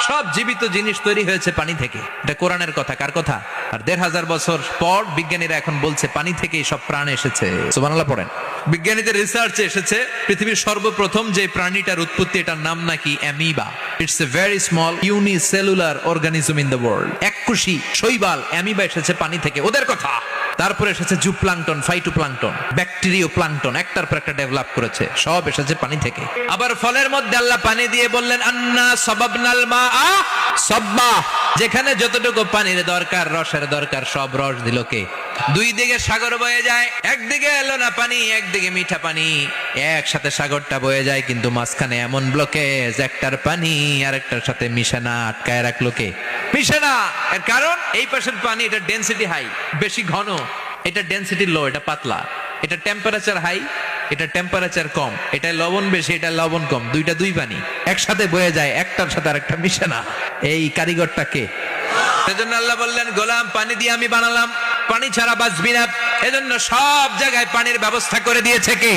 সব জীবিত জিনিস তৈরি হয়েছে পানি থেকে। এটা কোরআনের কথা। কার কথা? আর ১৫০০ বছর পর বিজ্ঞানীরা এখন বলছে পানি থেকেই সব প্রাণ এসেছে। সুবহানাল্লাহ পড়েন। বিজ্ঞানীদের রিসার্চে এসেছে পৃথিবীর সর্বপ্রথম যে প্রাণীটার উৎপত্তি, এটার নাম নাকি amoeba. It's a very small unicellular organism in the world. এককোষী শৈবাল অ্যামিবা এসেছে পানি থেকে, ওদের কথা। তারপরে এসেছে জুপ্লাঙ্কটন, ফাইটোপ্লাঙ্কটন, ব্যাকটেরিও প্লাঙ্কটন, একটার পর একটা ডেভেলপ করেছে, সব এসেছে পানি থেকে। আবার ফলের মধ্যে আল্লাহ পানি দিয়ে বললেন আন্না সাবাবনাল মাআ সাব্বা, যেখানে যতটুকু পানির দরকার, রসের দরকার, সব রস দিল কে? দুই দিকে সাগর বয়ে যায়, একদিকে এলো না পানি, একদিকে মিঠা পানি, একসাথে সাগরটা বয়ে যায়, কিন্তু মাঝখানে এমন ব্লকেজ, একটার পানি আরেকটার সাথে মিশে না, আটকায় রাখলো কে? মিশে না। এর কারণ এই পাশের পানি, এটা ডেনসিটি হাই, বেশি ঘন, এটা ডেনসিটি লো, এটা পাতলা, এটা টেম্পারেচার হাই, এটা টেম্পারেচার কম, এটা লবণ বেশি, এটা লবণ কম, দুইটা দুই পানি একসাথে বয়ে যায়, একটার সাথে আরেকটা মিশে না। এই কারিগরটা কে? সেজন্য আল্লাহ বললেন গোলাম পানি দিয়ে আমি বানালাম, পানি ছাড়া বাঁচবি না। এজন্য সব জায়গায় পানির ব্যবস্থা করে দিয়েছে কে?